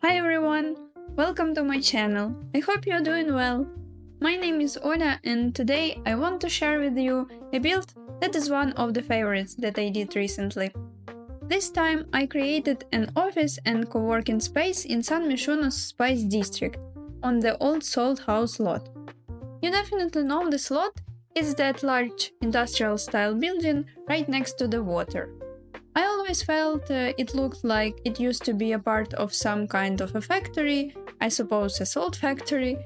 Hi everyone! Welcome to my channel. I hope you're doing well. My name is Ola and today I want to share with you a build that is one of the favorites that I did recently. This time I created an office and coworking space in San Myshuno Spice District on the old Salt House lot. You definitely know this lot, it's that large industrial style building right next to the water. I always felt it looked like it used to be a part of some kind of a factory, I suppose a salt factory,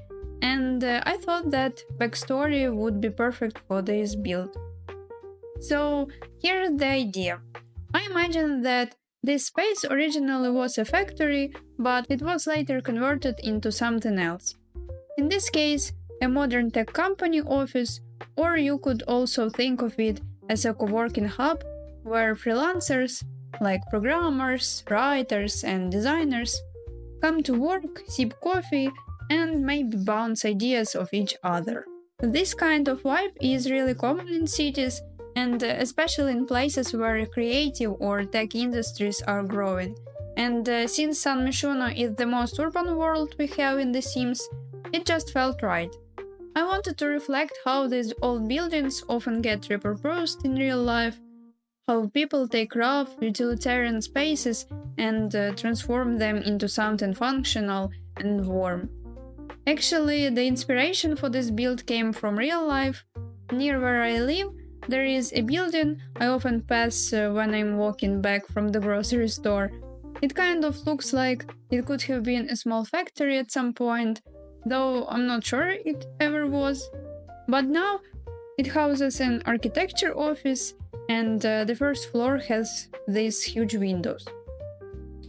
and I thought that backstory would be perfect for this build. So here's the idea. I imagine that this space originally was a factory, but it was later converted into something else. In this case, a modern tech company office, or you could also think of it as a co-working hub where freelancers, like programmers, writers, and designers, come to work, sip coffee, and maybe bounce ideas off each other. This kind of vibe is really common in cities, and especially in places where creative or tech industries are growing. And since San Myshuno is the most urban world we have in The Sims, it just felt right. I wanted to reflect how these old buildings often get repurposed in real life, how people take rough, utilitarian spaces and transform them into something functional and warm. Actually, the inspiration for this build came from real life. Near where I live, there is a building I often pass when I'm walking back from the grocery store. It kind of looks like it could have been a small factory at some point, though I'm not sure it ever was. But now it houses an architecture office, and the first floor has these huge windows.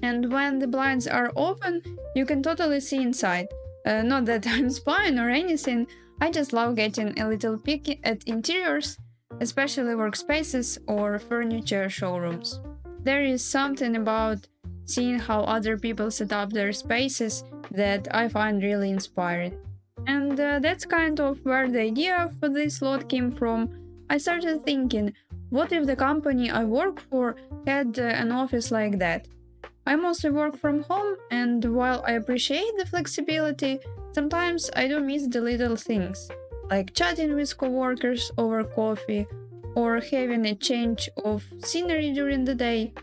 And when the blinds are open, you can totally see inside. Not that I'm spying or anything, I just love getting a little peek at interiors, especially workspaces or furniture showrooms. There is something about seeing how other people set up their spaces that I find really inspiring. And that's kind of where the idea for this lot came from. I started thinking, what if the company I work for had an office like that? I mostly work from home, and while I appreciate the flexibility, sometimes I do miss the little things, like chatting with coworkers over coffee or having a change of scenery during the day.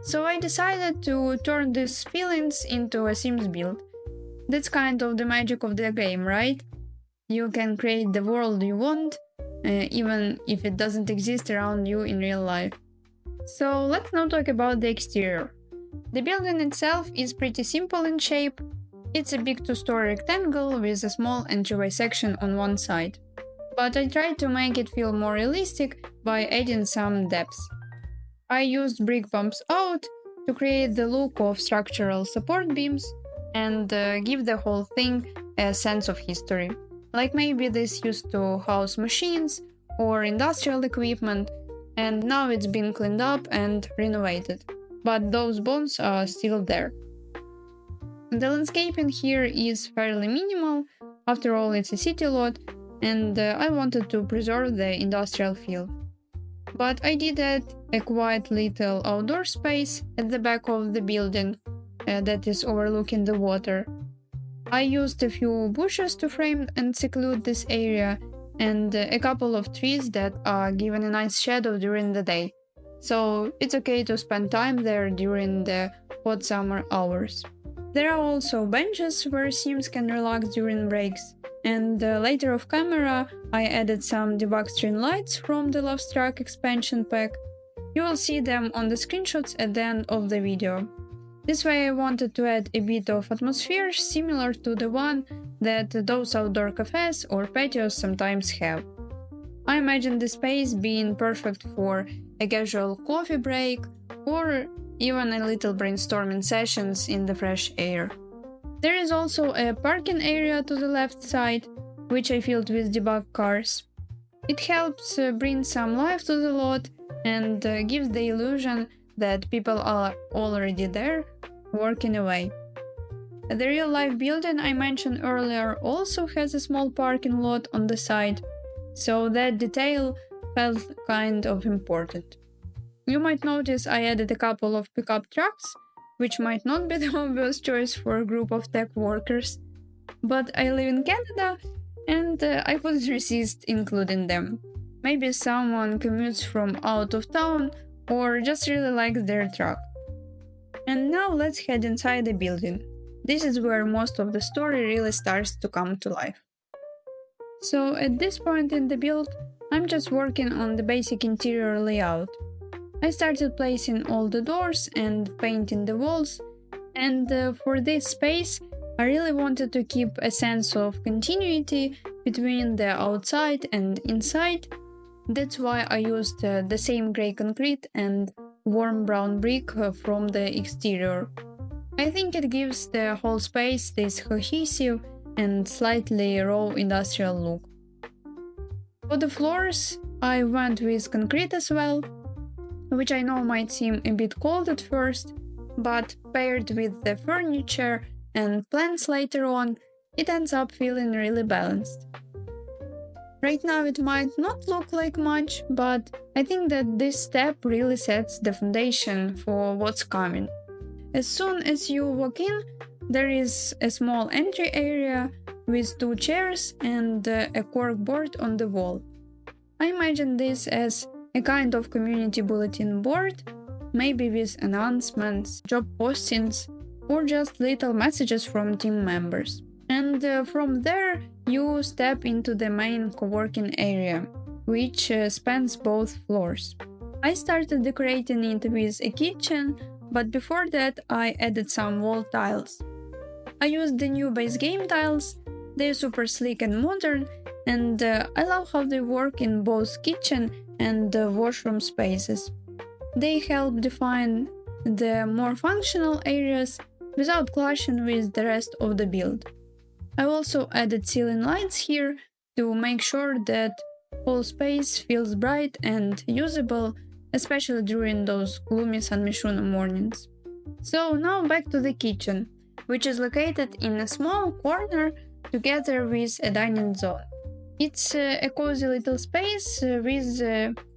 So I decided to turn these feelings into a Sims build. That's kind of the magic of the game, right? You can create the world you want, even if it doesn't exist around you in real life. So let's now talk about the exterior. The building itself is pretty simple in shape. It's a big two-story rectangle with a small entryway section on one side. But I tried to make it feel more realistic by adding some depth. I used brick bumps out to create the look of structural support beams and give the whole thing a sense of history. Like maybe this used to house machines or industrial equipment, and now it's been cleaned up and renovated. But those bones are still there. The landscaping here is fairly minimal, after all it's a city lot, and I wanted to preserve the industrial feel. But I did add a quiet little outdoor space at the back of the building that is overlooking the water. I used a few bushes to frame and seclude this area, and a couple of trees that are given a nice shadow during the day. So it's okay to spend time there during the hot summer hours. There are also benches where Sims can relax during breaks. And later off camera, I added some debug string lights from the loft-style expansion pack. You will see them on the screenshots at the end of the video. This way I wanted to add a bit of atmosphere similar to the one that those outdoor cafes or patios sometimes have. I imagine the space being perfect for a casual coffee break or even a little brainstorming sessions in the fresh air. There is also a parking area to the left side, which I filled with debug cars. It helps bring some life to the lot and gives the illusion that people are already there, working away. The real-life building I mentioned earlier also has a small parking lot on the side, so that detail felt kind of important. You might notice I added a couple of pickup trucks, which might not be the obvious choice for a group of tech workers. But I live in Canada, and I couldn't resist including them. Maybe someone commutes from out of town or just really likes their truck. And now let's head inside the building. This is where most of the story really starts to come to life. So at this point in the build, I'm just working on the basic interior layout. I started placing all the doors and painting the walls, and for this space, I really wanted to keep a sense of continuity between the outside and inside. That's why I used the same grey concrete and warm brown brick from the exterior. I think it gives the whole space this cohesive and slightly raw industrial look. For the floors, I went with concrete as well, which I know might seem a bit cold at first, but paired with the furniture and plants later on, it ends up feeling really balanced. Right now it might not look like much, but I think that this step really sets the foundation for what's coming. As soon as you walk in, there is a small entry area with 2 chairs and a cork board on the wall. I imagine this as a kind of community bulletin board, maybe with announcements, job postings, or just little messages from team members. And from there, you step into the main coworking area, which spans both floors. I started decorating it with a kitchen, but before that I added some wall tiles. I used the new base game tiles. They're super sleek and modern, and I love how they work in both kitchen and washroom spaces. They help define the more functional areas without clashing with the rest of the build. I also added ceiling lights here to make sure that whole space feels bright and usable, especially during those gloomy San Myshuno mornings. So now back to the kitchen, which is located in a small corner together with a dining zone. It's a cozy little space with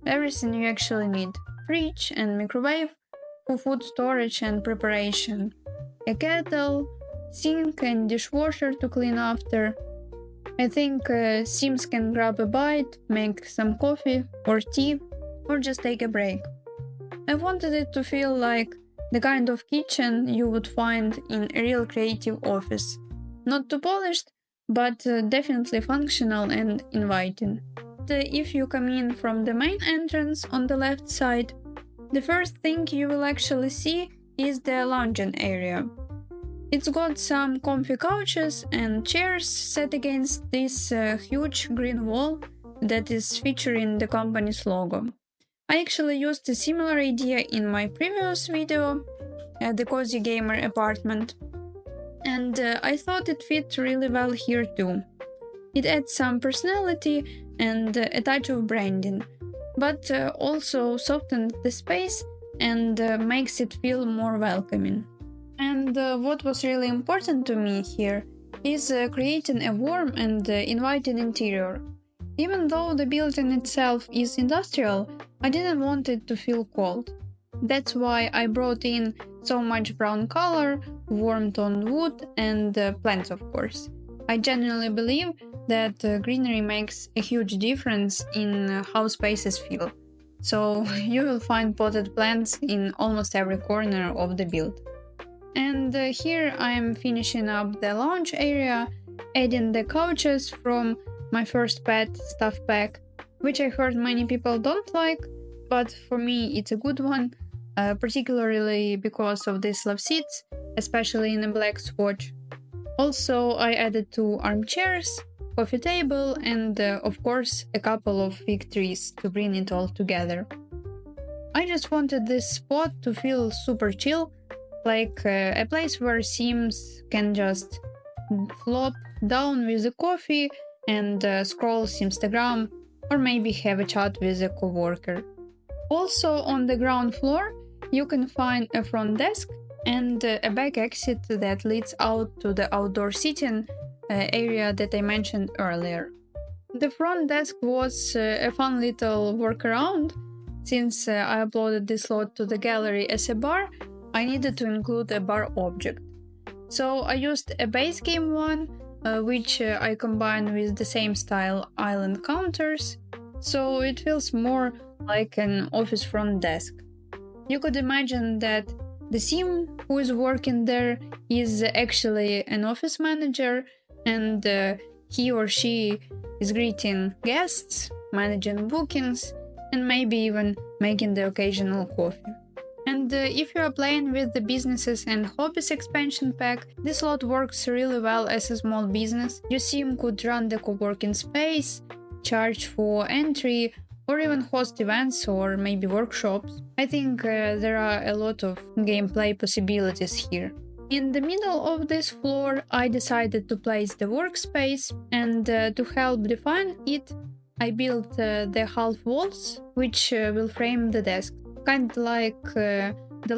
everything you actually need: fridge and microwave for food storage and preparation, a kettle, sink and dishwasher to clean after. I think Sims can grab a bite, make some coffee or tea, or just take a break. I wanted it to feel like the kind of kitchen you would find in a real creative office. Not too polished, but definitely functional and inviting. If you come in from the main entrance on the left side, the first thing you will actually see is the lounging area. It's got some comfy couches and chairs set against this huge green wall that is featuring the company's logo. I actually used a similar idea in my previous video, the Cozy Gamer apartment, and I thought it fit really well here too. It adds some personality and a touch of branding, but also softens the space and makes it feel more welcoming. And what was really important to me here is creating a warm and inviting interior. Even though the building itself is industrial, I didn't want it to feel cold. That's why I brought in so much brown color, warm toned wood, and plants, of course. I genuinely believe that greenery makes a huge difference in how spaces feel. So you will find potted plants in almost every corner of the build. And here I am finishing up the lounge area, adding the couches from my first pet stuff pack, which I heard many people don't like, but for me it's a good one, particularly because of these love seats, especially in a black swatch. Also, I added 2 armchairs, coffee table, and of course a couple of fig trees to bring it all together. I just wanted this spot to feel super chill, like a place where Sims can just flop down with a coffee and scroll Simstagram, or maybe have a chat with a coworker. Also on the ground floor, you can find a front desk and a back exit that leads out to the outdoor seating area that I mentioned earlier. The front desk was a fun little workaround. Since I uploaded this lot to the gallery as a bar, I needed to include a bar object. So I used a base game one, which I combined with the same style island counters, so it feels more like an office front desk. You could imagine that the sim who is working there is actually an office manager, and he or she is greeting guests, managing bookings, and maybe even making the occasional coffee. And if you are playing with the businesses and hobbies expansion pack, this lot works really well as a small business. Your sim could run the co-working space, charge for entry, or even host events or maybe workshops. I think there are a lot of gameplay possibilities here. In the middle of this floor, I decided to place the workspace, and to help define it, I built the half walls, which will frame the desk, kind of like the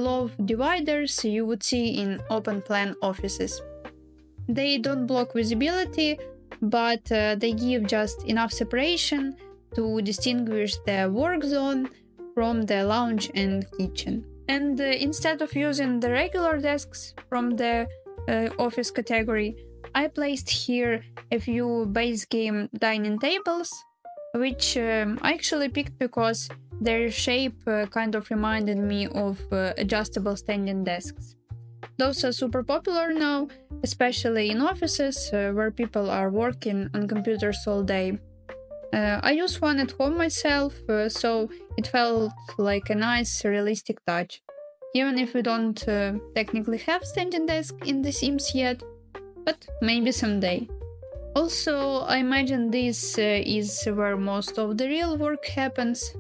loft dividers you would see in open plan offices. They don't block visibility, but they give just enough separation to distinguish the work zone from the lounge and kitchen. And instead of using the regular desks from the office category, I placed here a few base game dining tables, which I actually picked because their shape kind of reminded me of adjustable standing desks. Those are super popular now, especially in offices where people are working on computers all day. I use one at home myself, so it felt like a nice, realistic touch. Even if we don't technically have standing desk in The Sims yet, but maybe someday. Also, I imagine this is where most of the real work happens,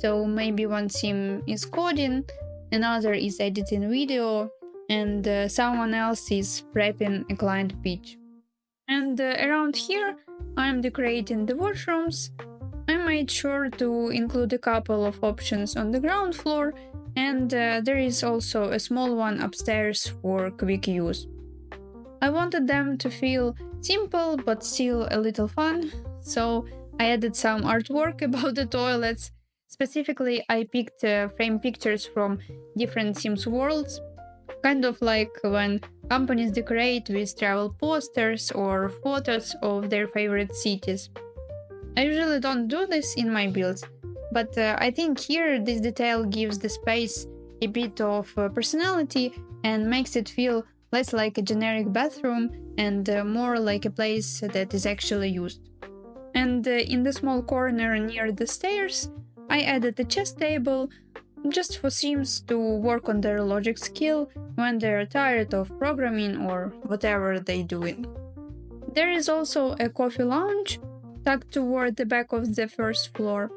so maybe one sim is coding, another is editing video, and someone else is prepping a client pitch. And around here, I'm decorating the washrooms. I made sure to include a couple of options on the ground floor, and there is also a small one upstairs for quick use. I wanted them to feel simple but still a little fun, so I added some artwork about the toilets. Specifically, I picked frame pictures from different Sims worlds, kind of like when companies decorate with travel posters or photos of their favorite cities. I usually don't do this in my builds, but I think here this detail gives the space a bit of personality and makes it feel less like a generic bathroom and more like a place that is actually used. And in the small corner near the stairs, I added a chess table just for Sims to work on their logic skill when they're tired of programming or whatever they're doing. There is also a coffee lounge tucked toward the back of the first floor.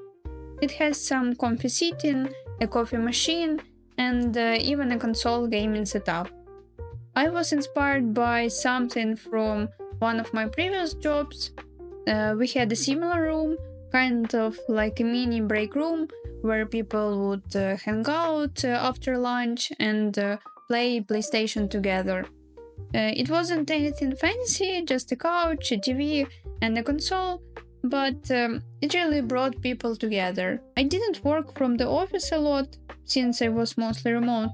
It has some comfy seating, a coffee machine, and even a console gaming setup. I was inspired by something from one of my previous jobs. We had a similar room, kind of like a mini break room, where people would hang out after lunch and play PlayStation together. It wasn't anything fancy, just a couch, a TV, and a console, but it really brought people together. I didn't work from the office a lot, since I was mostly remote,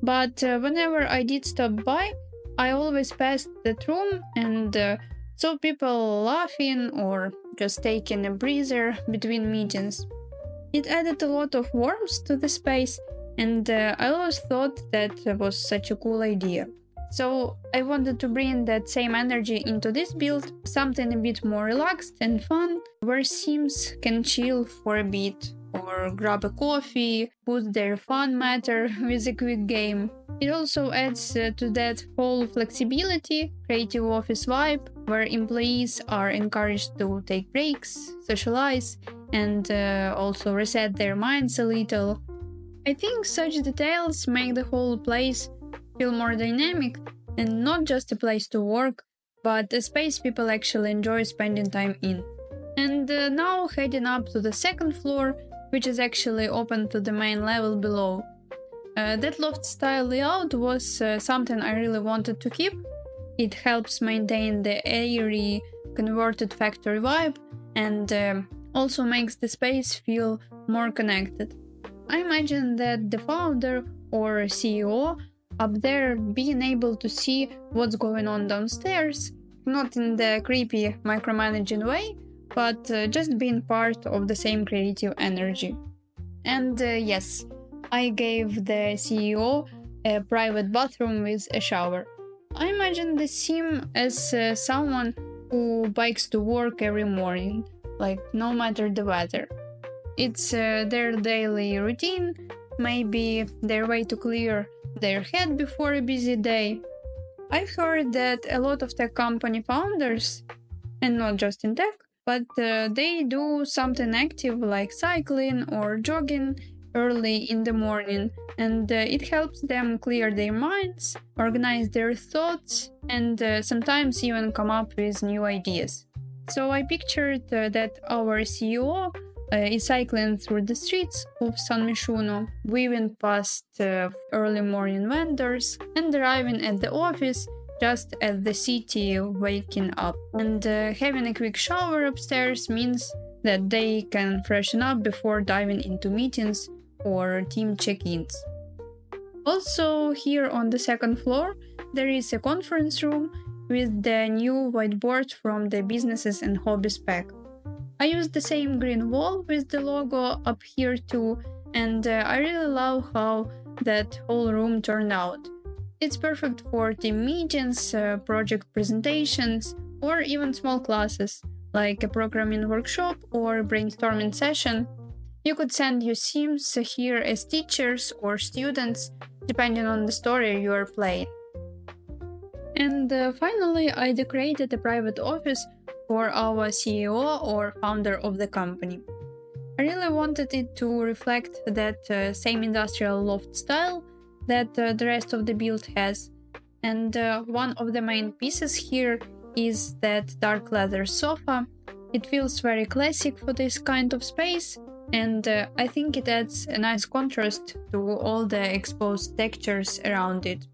but whenever I did stop by, I always passed that room and saw people laughing or just taking a breather between meetings. It added a lot of warmth to the space, and I always thought that was such a cool idea. So I wanted to bring that same energy into this build, something a bit more relaxed and fun, where Sims can chill for a bit, or grab a coffee, put their fun matter with a quick game. It also adds to that whole flexibility, creative office vibe, where employees are encouraged to take breaks, socialize, and also reset their minds a little. I think such details make the whole place feel more dynamic and not just a place to work, but a space people actually enjoy spending time in. And now heading up to the second floor, which is actually open to the main level below. That loft-style layout was something I really wanted to keep. It helps maintain the airy, converted factory vibe and also makes the space feel more connected. I imagine that the founder or CEO up there being able to see what's going on downstairs, not in the creepy micromanaging way, but just being part of the same creative energy. And yes, I gave the CEO a private bathroom with a shower. I imagine the sim as someone who bikes to work every morning, like no matter the weather. It's their daily routine, maybe their way to clear their head before a busy day. I've heard that a lot of tech company founders, and not just in tech, but they do something active like cycling or jogging early in the morning, and it helps them clear their minds, organize their thoughts, and sometimes even come up with new ideas. So I pictured that our CEO is cycling through the streets of San Myshuno, weaving past early morning vendors, and arriving at the office just as the city waking up. And having a quick shower upstairs means that they can freshen up before diving into meetings or team check-ins. Also, here on the second floor, there is a conference room with the new whiteboard from the businesses and hobbies pack. I used the same green wall with the logo up here too, and I really love how that whole room turned out. It's perfect for team meetings, project presentations, or even small classes, like a programming workshop or brainstorming session. You could send your sims here as teachers or students, depending on the story you are playing. And finally, I decorated a private office for our CEO or founder of the company. I really wanted it to reflect that same industrial loft style that the rest of the build has. And one of the main pieces here is that dark leather sofa. It feels very classic for this kind of space, and I think it adds a nice contrast to all the exposed textures around it.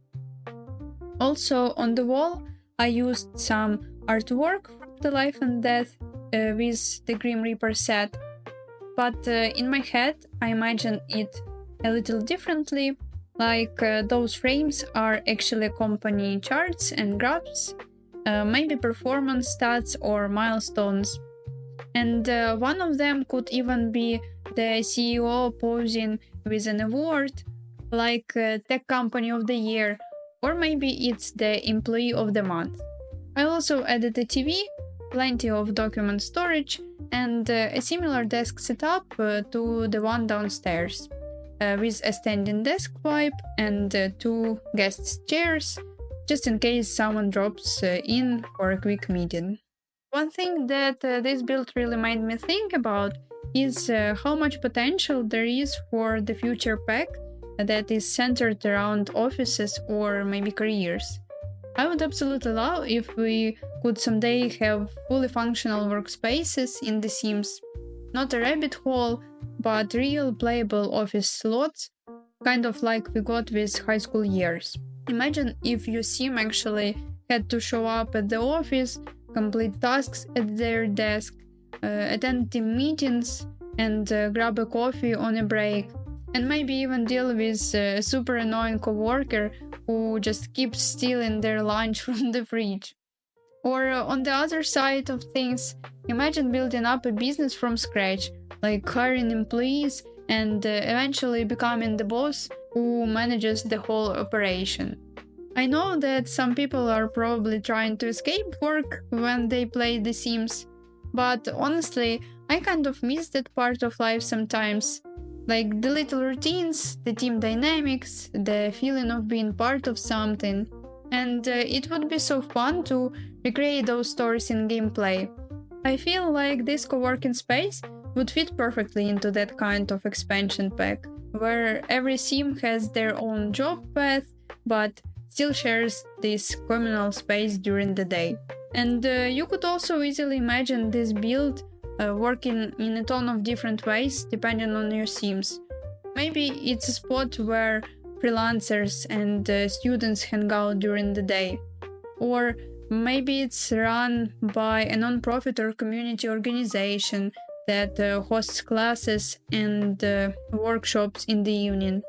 Also, on the wall, I used some artwork from the Life and Death with the Grim Reaper set, but in my head, I imagine it a little differently, like those frames are actually company charts and graphs, maybe performance stats or milestones. And one of them could even be the CEO posing with an award, like Tech Company of the Year, or maybe it's the Employee of the Month. I also added a TV, plenty of document storage, and a similar desk setup to the one downstairs, with a standing desk vibe and two guest chairs, just in case someone drops in for a quick meeting. One thing that this build really made me think about is how much potential there is for the future pack that is centered around offices or maybe careers. I would absolutely love if we could someday have fully functional workspaces in The Sims. Not a rabbit hole, but real playable office slots, kind of like we got with high school years. Imagine if your sim actually had to show up at the office, complete tasks at their desk, attend team meetings, and grab a coffee on a break, and maybe even deal with a super annoying coworker who just keeps stealing their lunch from the fridge. Or on the other side of things, imagine building up a business from scratch, like hiring employees and eventually becoming the boss who manages the whole operation. I know that some people are probably trying to escape work when they play The Sims, but honestly, I kind of miss that part of life sometimes. Like the little routines, the team dynamics, the feeling of being part of something. And it would be so fun to recreate those stories in gameplay. I feel like this co-working space would fit perfectly into that kind of expansion pack, where every sim has their own job path, but still shares this communal space during the day. And you could also easily imagine this build working in a ton of different ways depending on your sims. Maybe it's a spot where freelancers and students hang out during the day. Or maybe it's run by a non-profit or community organization that hosts classes and workshops in the evening.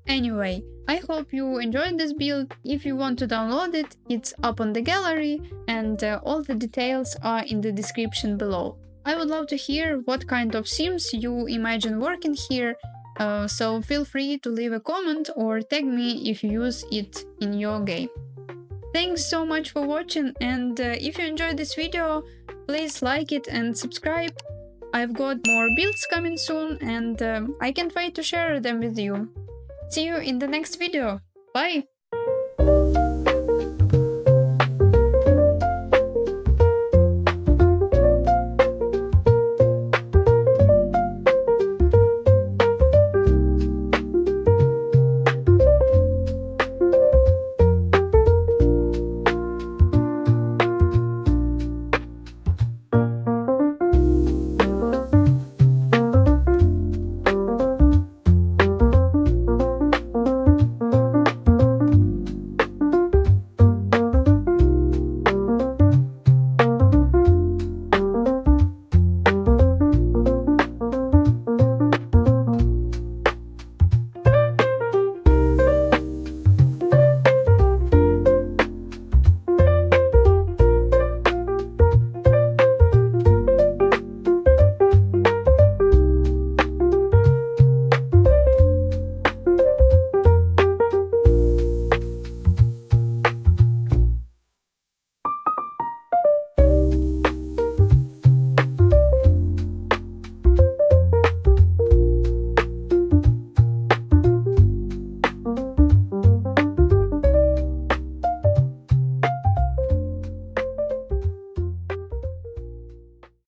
Anyway, I hope you enjoyed this build. If you want to download it, it's up on the gallery, and all the details are in the description below. I would love to hear what kind of sims you imagine working here, so feel free to leave a comment or tag me if you use it in your game. Thanks so much for watching, and if you enjoyed this video, please like it and subscribe. I've got more builds coming soon, and I can't wait to share them with you. See you in the next video. Bye!